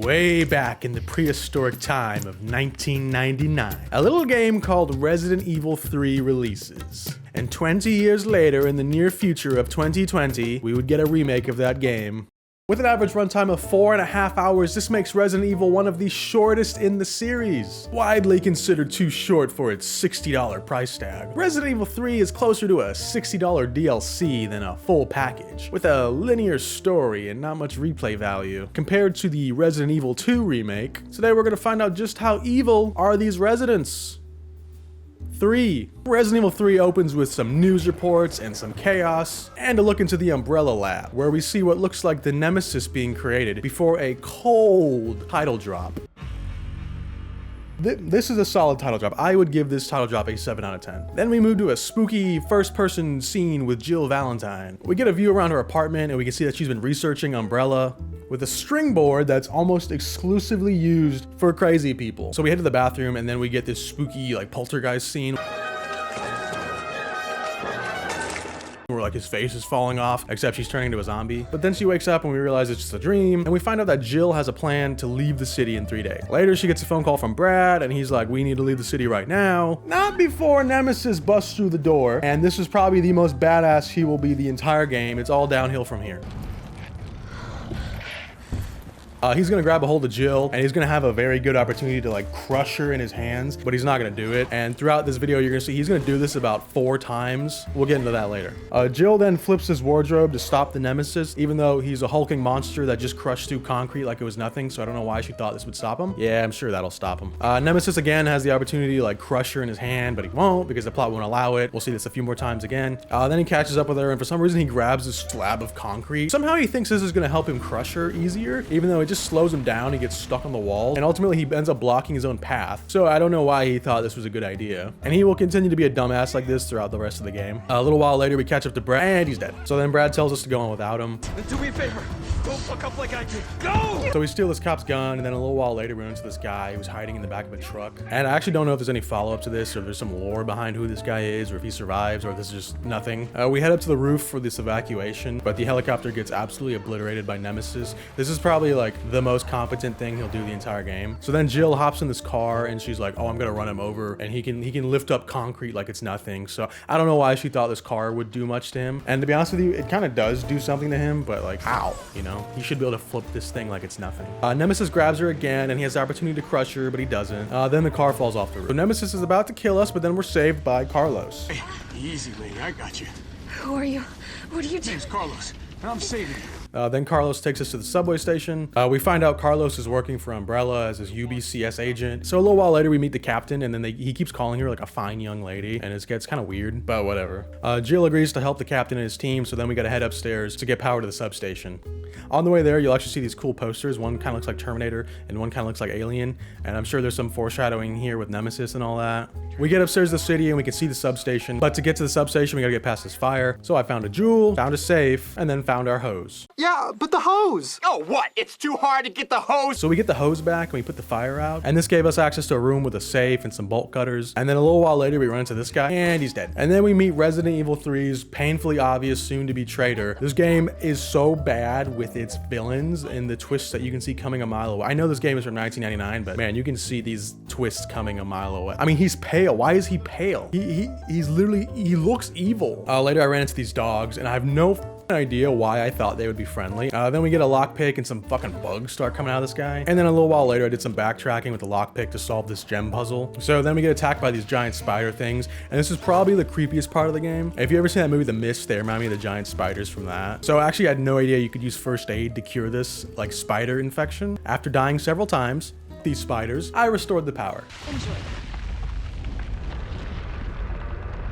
Way back in the prehistoric time of 1999, a little game called Resident Evil 3 releases. And 20 years later, in the near future of 2020, we would get a remake of that game. With an average runtime of 4.5 hours, this makes Resident Evil one of the shortest in the series, widely considered too short for its $60 price tag. Resident Evil 3 is closer to a $60 DLC than a full package, with a linear story and not much replay value, compared to the Resident Evil 2 remake. Today we're going to find out just how evil are these residents. 3. Resident Evil 3 opens with some news reports and some chaos, and a look into the Umbrella Lab, where we see what looks like the Nemesis being created before a cold title drop. This is a solid title drop. I would give this title drop a 7 out of 10. Then we move to a spooky first-person scene with Jill Valentine. We get a view around her apartment, and we can see that she's been researching Umbrella with a string board that's almost exclusively used for crazy people. So we head to the bathroom, and then we get this spooky like poltergeist scene where like his face is falling off, except she's turning into a zombie. But then she wakes up and we realize it's just a dream, and we find out that Jill has a plan to leave the city in 3 days. Later, she gets a phone call from Brad, and he's like, we need to leave the city right now. Not before Nemesis busts through the door, and this is probably the most badass he will be the entire game. It's all downhill from here. He's gonna grab a hold of Jill, and he's gonna have a very good opportunity to like crush her in his hands, but he's not gonna do it. And throughout this video, you're gonna see he's gonna do this about 4 times. We'll get into that later. Jill then flips his wardrobe to stop the Nemesis, even though he's a hulking monster that just crushed through concrete like it was nothing. So I don't know why she thought this would stop him. Yeah, I'm sure that'll stop him. Nemesis again has the opportunity to like crush her in his hand, but he won't because the plot won't allow it. We'll see this a few more times again. Then he catches up with her, and for some reason he grabs this slab of concrete. Somehow he thinks this is gonna help him crush her easier, even though it just slows him down. He gets stuck on the wall, and ultimately he ends up blocking his own path. So I don't know why he thought this was a good idea. And he will continue to be a dumbass like this throughout the rest of the game. A little while later, we catch up to Brad, and he's dead. So then Brad tells us to go on without him. Then do me a favor. Don't fuck up like I did. Go! So we steal this cop's gun, and then a little while later, we run into this guy who's hiding in the back of a truck. And I actually don't know if there's any follow-up to this, or if there's some lore behind who this guy is, or if he survives, or if this is just nothing. We head up to the roof for this evacuation, but the helicopter gets absolutely obliterated by Nemesis. This is probably like the most competent thing he'll do the entire game. So then Jill hops in this car, and she's like, oh, I'm gonna run him over, and he can lift up concrete like it's nothing. So I don't know why she thought this car would do much to him. And to be honest with you, it kind of does do something to him, but like, how? You know, he should be able to flip this thing like it's nothing. Nemesis grabs her again, and he has the opportunity to crush her, but he doesn't. Then the car falls off the roof. So Nemesis is about to kill us, but then we're saved by Carlos. Hey, easy, lady. I got you. Who are you? What are you doing? Name's Carlos, and I'm saving you. Then Carlos takes us to the subway station. We find out Carlos is working for Umbrella as his UBCS agent. So a little while later, we meet the captain, and then he keeps calling her like a fine young lady, and it gets kind of weird, but whatever. Jill agrees to help the captain and his team, so then we gotta head upstairs to get power to the substation. On the way there, you'll actually see these cool posters. One kind of looks like Terminator, and one kind of looks like Alien, and I'm sure there's some foreshadowing here with Nemesis and all that. We get upstairs to the city, and we can see the substation, but to get to the substation, we gotta get past this fire. So I found a jewel, found a safe, and then found our hose. Yeah, but the hose! Oh, what? It's too hard to get the hose? So we get the hose back, and we put the fire out, and this gave us access to a room with a safe and some bolt cutters. And then a little while later, we run into this guy, and he's dead. And then we meet Resident Evil 3's painfully obvious soon-to-be traitor. This game is so bad with its villains and the twists that you can see coming a mile away. I know this game is from 1999, but man, you can see these twists coming a mile away. I mean, he's pale. Why is he pale? He's literally, he looks evil. Later, I ran into these dogs, and I have no idea why I thought they would be friendly. Then we get a lockpick, and some fucking bugs start coming out of the sky. And then a little while later, I did some backtracking with the lockpick to solve this gem puzzle. So then we get attacked by these giant spider things, and this is probably the creepiest part of the game. If you ever seen that movie The Mist, they remind me of the giant spiders from that. So actually, I had no idea you could use first aid to cure this like spider infection. After dying several times, these spiders, I restored the power. Enjoy.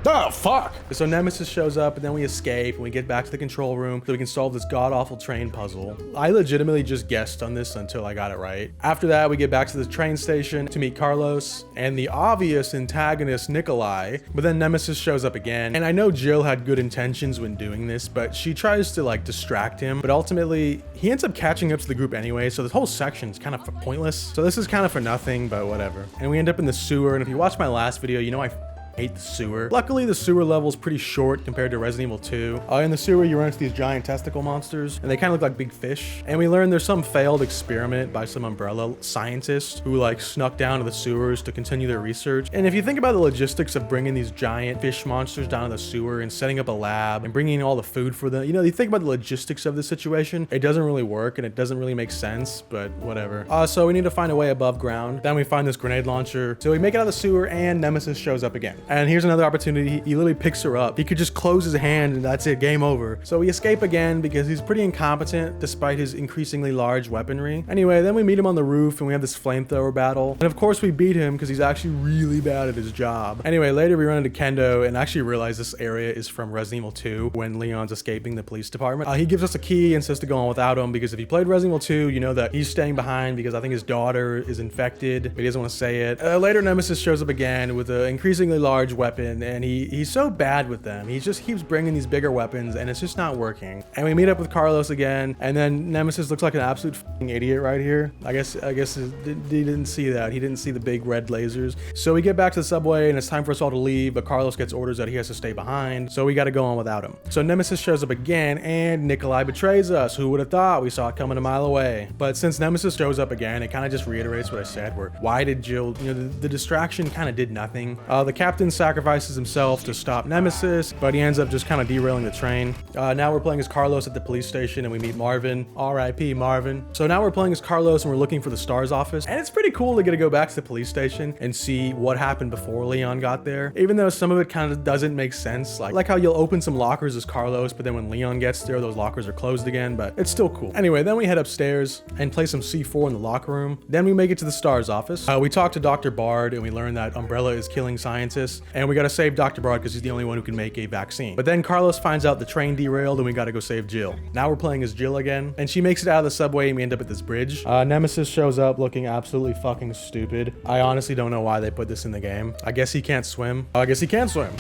Oh, fuck! So Nemesis shows up, and then we escape, and we get back to the control room so we can solve this god-awful train puzzle. I legitimately just guessed on this until I got it right. After that, we get back to the train station to meet Carlos and the obvious antagonist, Nikolai, but then Nemesis shows up again. And I know Jill had good intentions when doing this, but she tries to like distract him, but ultimately he ends up catching up to the group anyway, so this whole section is kind of pointless. So this is kind of for nothing, but whatever. And we end up in the sewer, and if you watch my last video, you know I hate the sewer. Luckily, the sewer level is pretty short compared to Resident Evil 2. In the sewer, you run into these giant testicle monsters, and they kind of look like big fish. And we learn there's some failed experiment by some Umbrella scientists who like snuck down to the sewers to continue their research. And if you think about the logistics of bringing these giant fish monsters down to the sewer and setting up a lab and bringing in all the food for them, you know, you think about the logistics of the situation, it doesn't really work and it doesn't really make sense, but whatever. So we need to find a way above ground. Then we find this grenade launcher. So we make it out of the sewer and Nemesis shows up again. And here's another opportunity. He literally picks her up. He could just close his hand and that's it, game over. So we escape again because he's pretty incompetent despite his increasingly large weaponry. Anyway, then we meet him on the roof and we have this flamethrower battle. And of course we beat him because he's actually really bad at his job. Anyway, later we run into Kendo and actually realize this area is from Resident Evil 2 when Leon's escaping the police department. He gives us a key and says to go on without him because if you played Resident Evil 2, you know that he's staying behind because I think his daughter is infected, but he doesn't want to say it. Later, Nemesis shows up again with an increasingly large weapon and he's so bad with them. He just keeps bringing these bigger weapons and it's just not working. And we meet up with Carlos again and then Nemesis looks like an absolute fucking idiot right here. I guess he didn't see that. He didn't see the big red lasers. So we get back to the subway and it's time for us all to leave, but Carlos gets orders that he has to stay behind. So we got to go on without him. So Nemesis shows up again and Nikolai betrays us. Who would have thought? We saw it coming a mile away. But since Nemesis shows up again, it kind of just reiterates what I said, where why did Jill, you know, the distraction kind of did nothing. The captain sacrifices himself to stop Nemesis, but he ends up just kind of derailing the train. Now we're playing as Carlos at the police station and we meet Marvin. R.I.P. Marvin. So now we're playing as Carlos and we're looking for the S.T.A.R.S office. And it's pretty cool to get to go back to the police station and see what happened before Leon got there. Even though some of it kind of doesn't make sense. Like how you'll open some lockers as Carlos, but then when Leon gets there, those lockers are closed again, but it's still cool. Anyway, then we head upstairs and play some C4 in the locker room. Then we make it to the S.T.A.R.S office. We talk to Dr. Bard and we learn that Umbrella is killing scientists and we got to save Dr. Bard because he's the only one who can make a vaccine. But then Carlos finds out the train derailed and we got to go save Jill. Now we're playing as Jill again and she makes it out of the subway and we end up at this bridge. Nemesis shows up looking absolutely fucking stupid. I honestly don't know why they put this in the game. I guess he can't swim. I guess he can swim.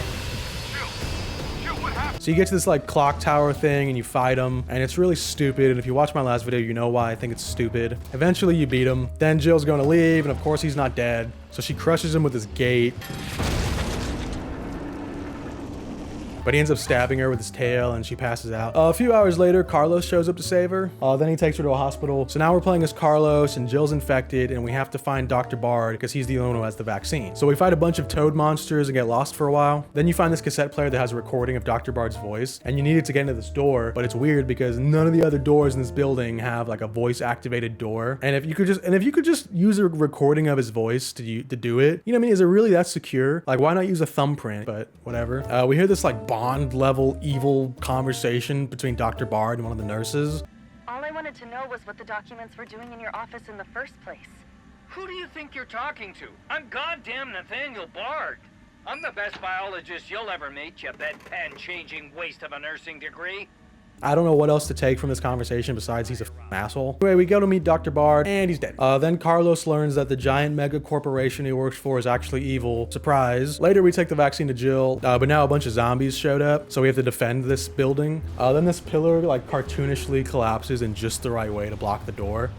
So you get to this like clock tower thing and you fight him and it's really stupid. And if you watch my last video, you know why I think it's stupid. Eventually you beat him. Then Jill's going to leave and of course he's not dead. So she crushes him with this gate. But he ends up stabbing her with his tail and she passes out. A few hours later, Carlos shows up to save her. Then he takes her to a hospital. So now we're playing as Carlos and Jill's infected and we have to find Dr. Bard because he's the only one who has the vaccine. So we fight a bunch of toad monsters and get lost for a while. Then you find this cassette player that has a recording of Dr. Bard's voice and you need it to get into this door, but it's weird because none of the other doors in this building have like a voice activated door. And if you could just use a recording of his voice to do it, you know what I mean? Is it really that secure? Like why not use a thumbprint? But whatever. We hear this like Bond level evil conversation between Dr. Bard and one of the nurses. All I wanted to know was what the documents were doing in your office in the first place. Who do you think you're talking to? I'm goddamn Nathaniel Bard. I'm the best biologist you'll ever meet, you bedpan-changing waste of a nursing degree. I don't know what else to take from this conversation besides he's a asshole. Anyway, we go to meet Dr. Bard and he's dead. Then Carlos learns that the giant mega corporation he works for is actually evil. Surprise. Later we take the vaccine to Jill, but now a bunch of zombies showed up, so we have to defend this building. Then this pillar like cartoonishly collapses in just the right way to block the door.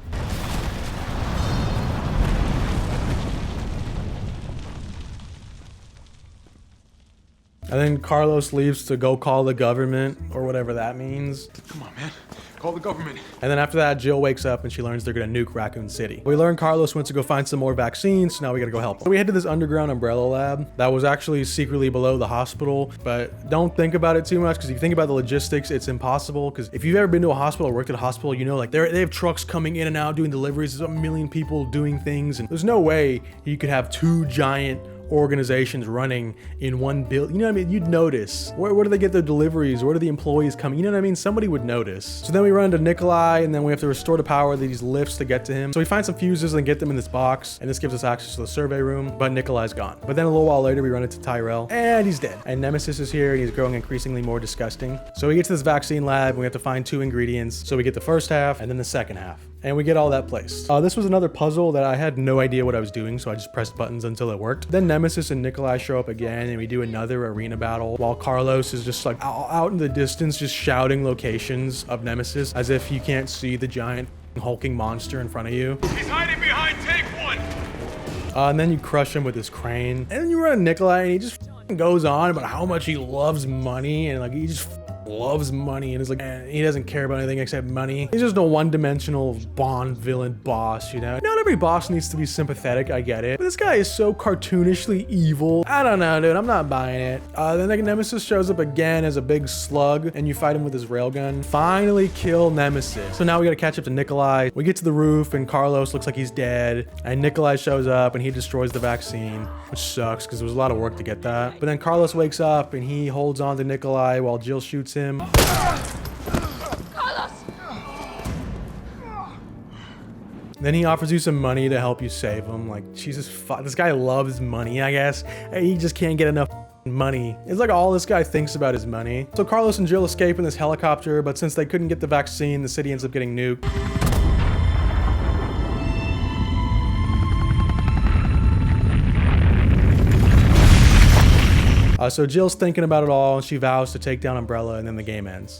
And then Carlos leaves to go call the government, or whatever that means. Come on, man. Call the government. And then after that, Jill wakes up and she learns they're gonna nuke Raccoon City. We learn Carlos went to go find some more vaccines, so now we gotta go help him. So we head to this underground Umbrella lab that was actually secretly below the hospital, but don't think about it too much, because if you think about the logistics, it's impossible. Because if you've ever been to a hospital or worked at a hospital, you know like they have trucks coming in and out doing deliveries, there's a million people doing things, and there's no way you could have two giant organizations running in one build. You know what I mean? You'd notice. Where do they get their deliveries? Where do the employees come? You know what I mean? Somebody would notice. So then we run into Nikolai and then we have to restore the power of these lifts to get to him. So we find some fuses and get them in this box, and this gives us access to the survey room, but Nikolai's gone. But then a little while later we run into Tyrell and he's dead. And Nemesis is here and he's growing increasingly more disgusting. So we get to this vaccine lab and we have to find 2 ingredients. So we get the first half and then the second half. And we get all that placed. This was another puzzle that I had no idea what I was doing, so I just pressed buttons until it worked. Then Nemesis and Nikolai show up again, and we do another arena battle, while Carlos is just like out in the distance, just shouting locations of Nemesis, as if you can't see the giant hulking monster in front of you. He's hiding behind tank 1. And then you crush him with this crane. And then you run into Nikolai, and he just goes on about how much he loves money and like he just loves money and is like, he doesn't care about anything except money. He's just a one-dimensional Bond villain boss, you know? Not every boss needs to be sympathetic, I get it. But this guy is so cartoonishly evil. I don't know, dude, I'm not buying it. Then the Nemesis shows up again as a big slug and you fight him with his railgun. Finally kill Nemesis. So now we gotta catch up to Nikolai. We get to the roof and Carlos looks like he's dead. And Nikolai shows up and he destroys the vaccine, which sucks because there was a lot of work to get that. But then Carlos wakes up and he holds on to Nikolai while Jill shoots him. Carlos! Then he offers you some money to help you save him. Like, Jesus, this guy loves money, I guess. He just can't get enough money. It's like all this guy thinks about is money. So Carlos and Jill escape in this helicopter, but since they couldn't get the vaccine, the city ends up getting nuked. So Jill's thinking about it all and she vows to take down Umbrella and then the game ends.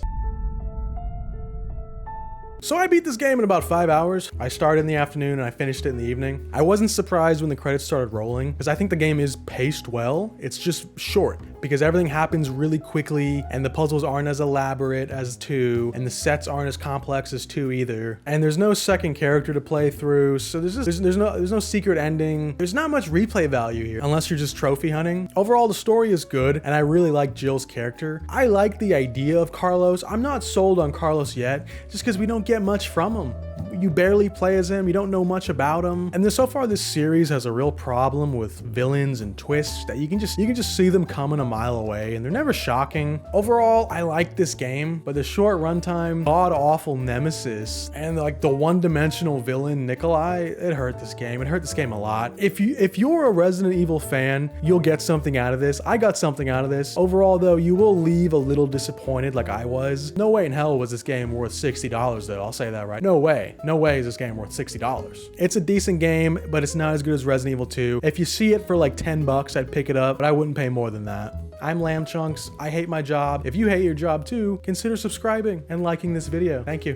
So I beat this game in about 5 hours. I started in the afternoon and I finished it in the evening. I wasn't surprised when the credits started rolling because I think the game is paced well. It's just short because everything happens really quickly and the puzzles aren't as elaborate as 2 and the sets aren't as complex as 2 either. And there's no second character to play through, so there's no secret ending. There's not much replay value here unless you're just trophy hunting. Overall, the story is good and I really like Jill's character. I like the idea of Carlos. I'm not sold on Carlos yet just because we don't get much from him. You barely play as him, you don't know much about him. And so far this series has a real problem with villains and twists that you can just see them coming a mile away and they're never shocking. Overall, I like this game, but the short runtime, god-awful Nemesis, and like the one-dimensional villain Nikolai, it hurt this game. It hurt this game a lot. If you're a Resident Evil fan, you'll get something out of this. I got something out of this. Overall though, you will leave a little disappointed like I was. No way in hell was this game worth $60 though, I'll say that right. No way. No way is this game worth $60. It's a decent game, but it's not as good as Resident Evil 2. If you see it for like 10 bucks, I'd pick it up, but I wouldn't pay more than that. I'm Lamb Chunks. I hate my job. If you hate your job too, consider subscribing and liking this video. Thank you.